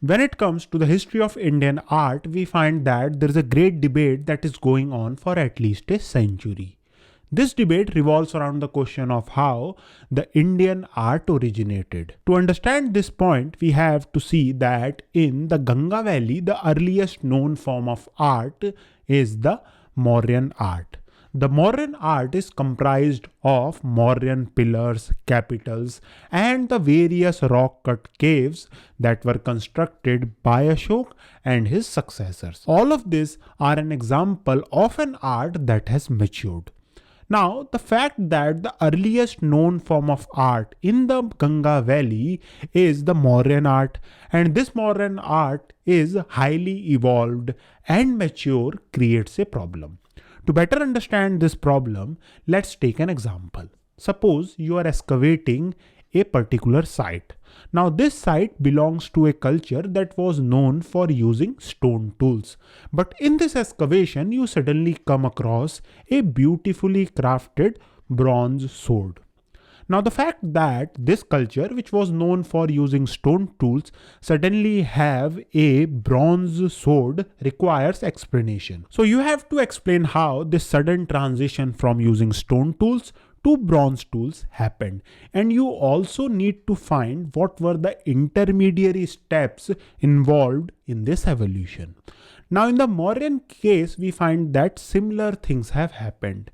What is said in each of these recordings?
When it comes to the history of Indian art, we find that there is a great debate that is going on for at least a century. This debate revolves around the question of how the Indian art originated. To understand this point, we have to see that in the Ganga Valley, the earliest known form of art is the Mauryan art. The Mauryan art is comprised of Mauryan pillars, capitals, and the various rock-cut caves that were constructed by Aśokan and his successors. All of these are an example of an art that has matured. Now, the fact that the earliest known form of art in the Ganga Valley is the Mauryan art, and this Mauryan art is highly evolved and mature, creates a problem. To better understand this problem, let's take an example. Suppose you are excavating a particular site. Now this site belongs to a culture that was known for using stone tools. But in this excavation, you suddenly come across a beautifully crafted bronze sword. Now the fact that this culture, which was known for using stone tools, suddenly have a bronze sword requires explanation. So you have to explain how this sudden transition from using stone tools to bronze tools happened, and you also need to find what were the intermediary steps involved in this evolution. Now in the Mauryan case, we find that similar things have happened.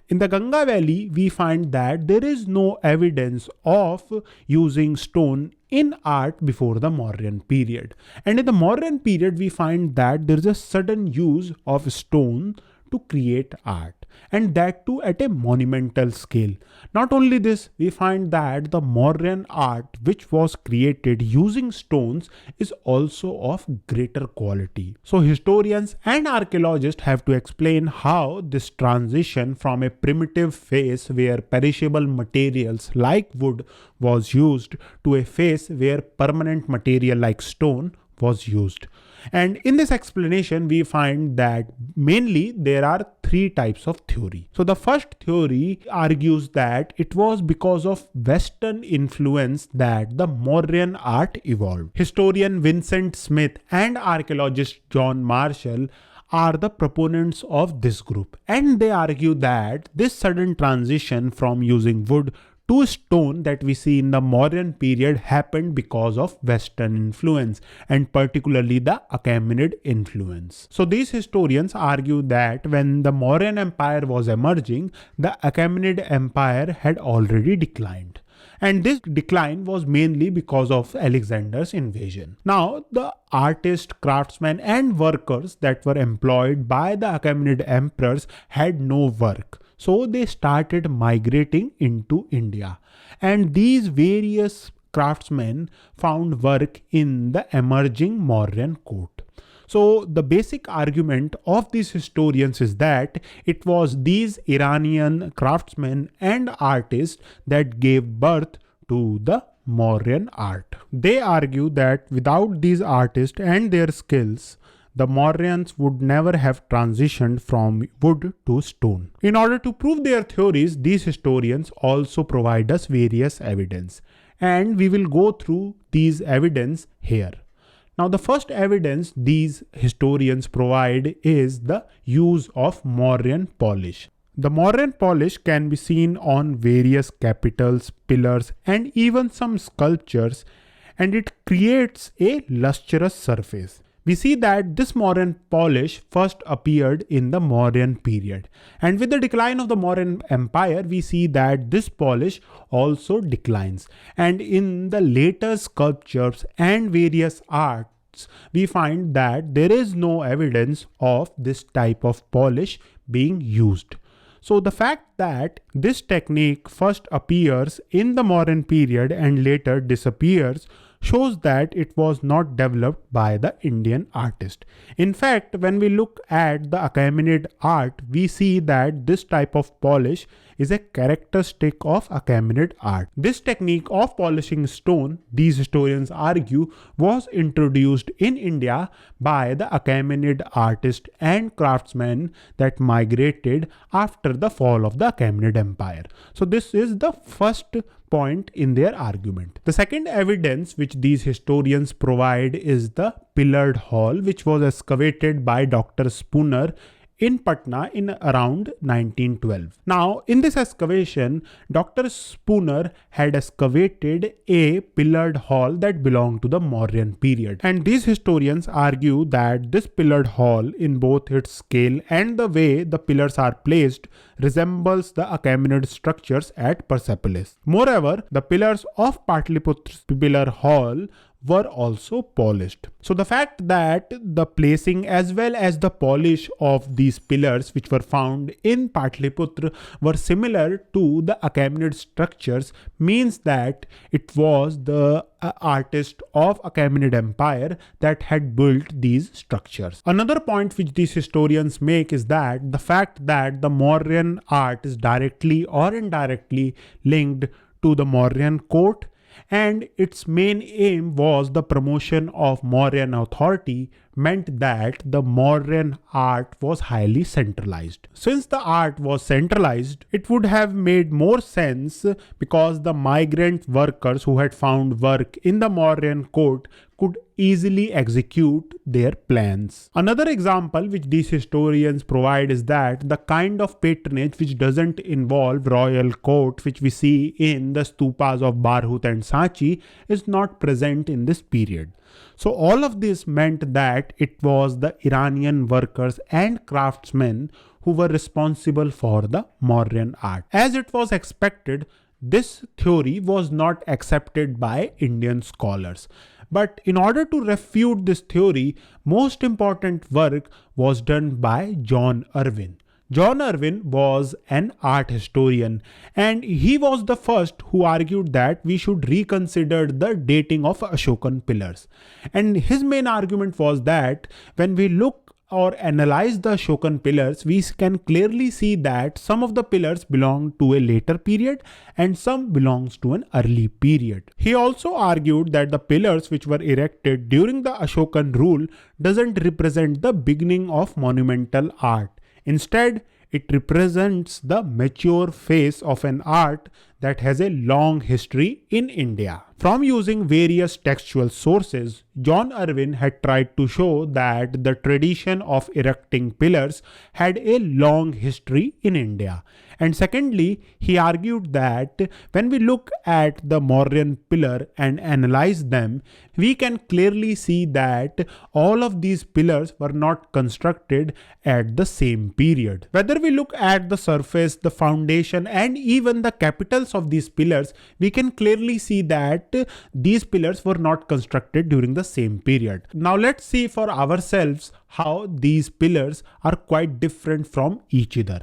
In the Ganga Valley, we find that there is no evidence of using stone in art before the Mauryan period. And in the Mauryan period, we find that there is a sudden use of stone to create art, and that too at a monumental scale. Not only this, we find that the Mauryan art which was created using stones is also of greater quality. So historians and archaeologists have to explain how this transition from a primitive phase where perishable materials like wood was used to a phase where permanent material like stone was used. And in this explanation, we find that mainly there are three types of theory. So the first theory argues that it was because of Western influence that the Mauryan art evolved. Historian Vincent Smith and archaeologist John Marshall are the proponents of this group, and they argue that this sudden transition from using wood to stone that we see in the Mauryan period happened because of Western influence, and particularly the Achaemenid influence. So these historians argue that when the Mauryan Empire was emerging, the Achaemenid Empire had already declined. And this decline was mainly because of Alexander's invasion. Now, the artists, craftsmen, and workers that were employed by the Achaemenid emperors had no work. So they started migrating into India. And these various craftsmen found work in the emerging Mauryan court. So the basic argument of these historians is that it was these Iranian craftsmen and artists that gave birth to the Mauryan art. They argue that without these artists and their skills, the Mauryans would never have transitioned from wood to stone. In order to prove their theories, these historians also provide us various evidence, and we will go through these evidence here. Now, the first evidence these historians provide is the use of Mauryan polish. The Mauryan polish can be seen on various capitals, pillars, and even some sculptures, and it creates a lustrous surface. We see that this Mauryan polish first appeared in the Mauryan period, and with the decline of the Mauryan Empire, we see that this polish also declines, and in the later sculptures and various arts, we find that there is no evidence of this type of polish being used. So the fact that this technique first appears in the Mauryan period and later disappears shows that it was not developed by the Indian artist. In fact, when we look at the Achaemenid art, we see that this type of polish is a characteristic of Achaemenid art. This technique of polishing stone, these historians argue, was introduced in India by the Achaemenid artists and craftsmen that migrated after the fall of the Achaemenid Empire. So this is the first point in their argument. The second evidence which these historians provide is the pillared hall, which was excavated by Dr. Spooner in Patna in around 1912. Now, in this excavation, Dr. Spooner had excavated a pillared hall that belonged to the Mauryan period. And these historians argue that this pillared hall, in both its scale and the way the pillars are placed, resembles the Achaemenid structures at Persepolis. Moreover, the pillars of Patliputra's pillar hall were also polished. So the fact that the placing as well as the polish of these pillars which were found in Patliputra were similar to the Achaemenid structures means that it was the artist of Achaemenid Empire that had built these structures. Another point which these historians make is that the fact that the Mauryan art is directly or indirectly linked to the Mauryan court, and its main aim was the promotion of Mauryan authority, meant that the Mauryan art was highly centralized. Since the art was centralized, it would have made more sense because the migrant workers who had found work in the Mauryan court could easily execute their plans. Another example which these historians provide is that the kind of patronage which doesn't involve royal court which we see in the stupas of Bharhut and Sanchi is not present in this period. So all of this meant that it was the Iranian workers and craftsmen who were responsible for the Mauryan art. As it was expected, this theory was not accepted by Indian scholars. But in order to refute this theory, most important work was done by John Irwin. John Irwin was an art historian, and he was the first who argued that we should reconsider the dating of Aśokan pillars. And his main argument was that when we look or analyze the Aśokan pillars, we can clearly see that some of the pillars belong to a later period and some belongs to an early period. He also argued that the pillars which were erected during the Aśokan rule doesn't represent the beginning of monumental art. Instead, it represents the mature phase of an art that has a long history in India. From using various textual sources, John Irwin had tried to show that the tradition of erecting pillars had a long history in India. And secondly, he argued that when we look at the Mauryan pillar and analyze them, we can clearly see that all of these pillars were not constructed at the same period. Whether we look at the surface, the foundation, and even the capitals of these pillars, we can clearly see that these pillars were not constructed during the same period. Now let's see for ourselves how these pillars are quite different from each other.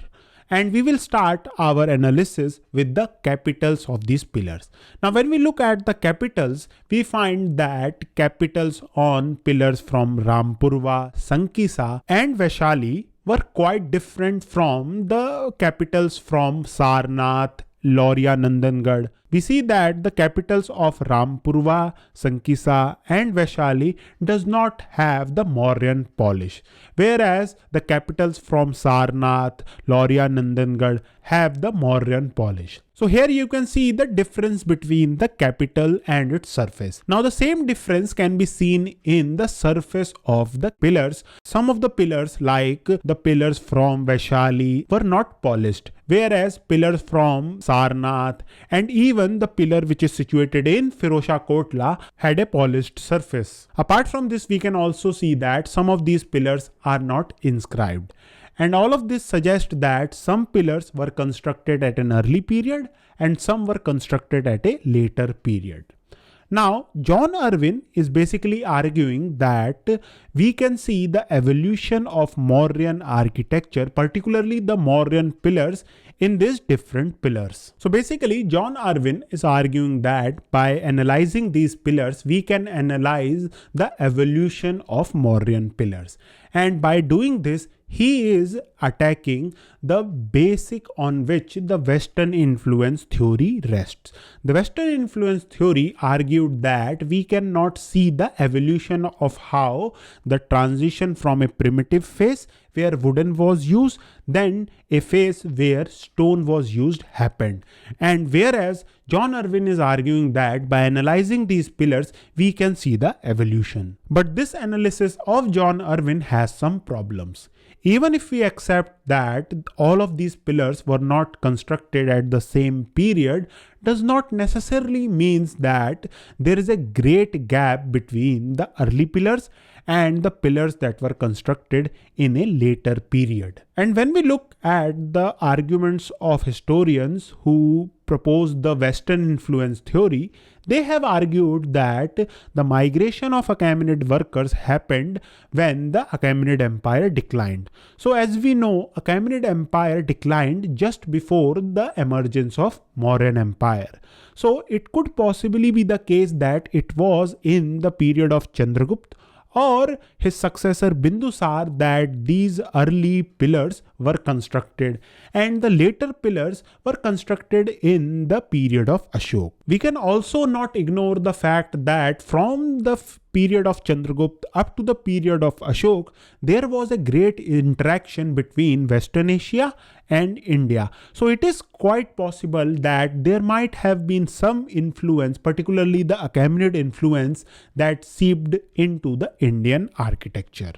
And we will start our analysis with the capitals of these pillars. Now when we look at the capitals, we find that capitals on pillars from Rampurva, Sankisa and Vaishali were quite different from the capitals from Sarnath, Maurya, Nandangad. We see that the capitals of Rampurva, Sankisa and Vaishali does not have the Mauryan polish, whereas the capitals from Sarnath, Maurya, Nandangad have the Mauryan polish. So here you can see the difference between the capital and its surface. Now the same difference can be seen in the surface of the pillars. Some of the pillars like the pillars from Vaishali were not polished, whereas pillars from Sarnath and even the pillar which is situated in Firozshah Kotla had a polished surface. Apart from this, we can also see that some of these pillars are not inscribed. And all of this suggests that some pillars were constructed at an early period and some were constructed at a later period. Now, John Irwin is basically arguing that we can see the evolution of Mauryan architecture, particularly the Mauryan pillars, in these different pillars. So basically, John Irwin is arguing that by analyzing these pillars, we can analyze the evolution of Mauryan pillars. And by doing this, he is attacking the basic on which the Western influence theory rests. The Western influence theory argued that we cannot see the evolution of how the transition from a primitive phase where wooden was used, then a phase where stone was used happened. And whereas John Irwin is arguing that by analyzing these pillars, we can see the evolution. But this analysis of John Irwin has some problems. Even if we accept that all of these pillars were not constructed at the same period, does not necessarily means that there is a great gap between the early pillars and the pillars that were constructed in a later period. And when we look at the arguments of historians who propose the Western influence theory, they have argued that the migration of Achaemenid workers happened when the Achaemenid Empire declined. So as we know, Achaemenid Empire declined just before the emergence of Mauryan Empire. So it could possibly be the case that it was in the period of Chandragupta or his successor Bindusar that these early pillars were constructed, and the later pillars were constructed in the period of Ashoka. We can also not ignore the fact that from the period of Chandragupta up to the period of Ashoka, there was a great interaction between Western Asia and India. So it is quite possible that there might have been some influence, particularly the Achaemenid influence, that seeped into the Indian architecture.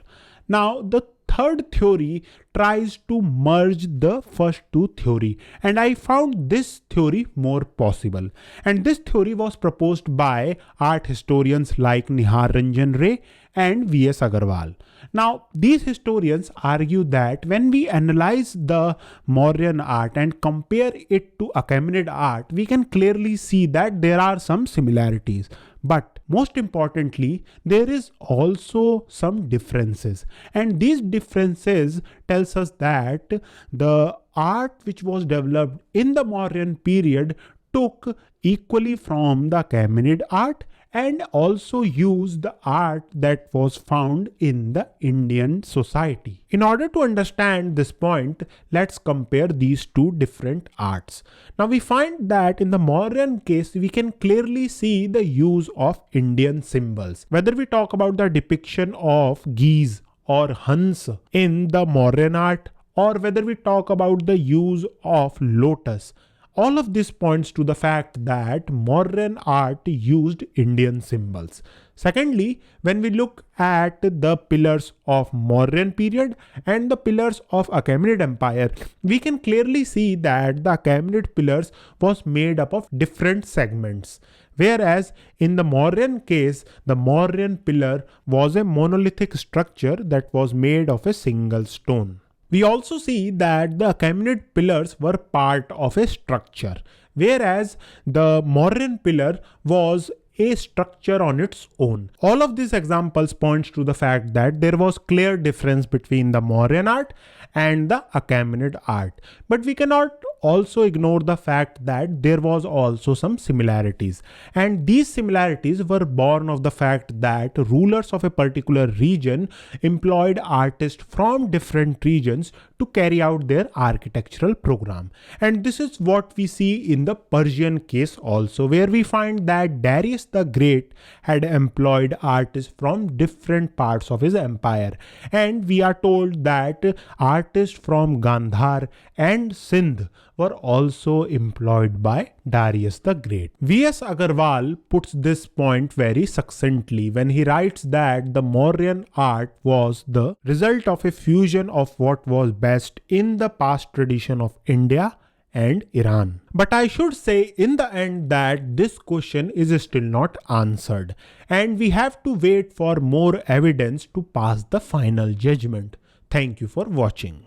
Now, the third theory tries to merge the first two theories, and I found this theory more possible. And this theory was proposed by art historians like Niharranjan and V.S. Agarwala. Now, these historians argue that when we analyze the Mauryan art and compare it to Achaemenid art, we can clearly see that there are some similarities. But most importantly, there is also some differences. And these differences tells us that the art which was developed in the Mauryan period took equally from the Achaemenid art and also used the art that was found in the Indian society. In order to understand this point, let's compare these two different arts. Now we find that in the Mauryan case, we can clearly see the use of Indian symbols. Whether we talk about the depiction of geese or Hans in the Mauryan art, or whether we talk about the use of lotus, all of this points to the fact that Mauryan art used Indian symbols. Secondly, when we look at the pillars of Mauryan period and the pillars of Achaemenid Empire, we can clearly see that the Achaemenid pillars was made up of different segments. Whereas in the Mauryan case, the Mauryan pillar was a monolithic structure that was made of a single stone. We also see that the Achaemenid pillars were part of a structure, whereas the Mauryan pillar was a structure on its own. All of these examples points to the fact that there was clear difference between the Mauryan art and the Achaemenid art. But we cannot also ignore the fact that there was also some similarities, and these similarities were born of the fact that rulers of a particular region employed artists from different regions to carry out their architectural program. And this is what we see in the Persian case also, where we find that Darius the Great had employed artists from different parts of his empire, and we are told that artists from Gandhar and Sindh were also employed by Darius the Great. V.S. Agarwala puts this point very succinctly when he writes that the Mauryan art was the result of a fusion of what was best in the past tradition of India and Iran. But I should say in the end that this question is still not answered, and we have to wait for more evidence to pass the final judgment. Thank you for watching.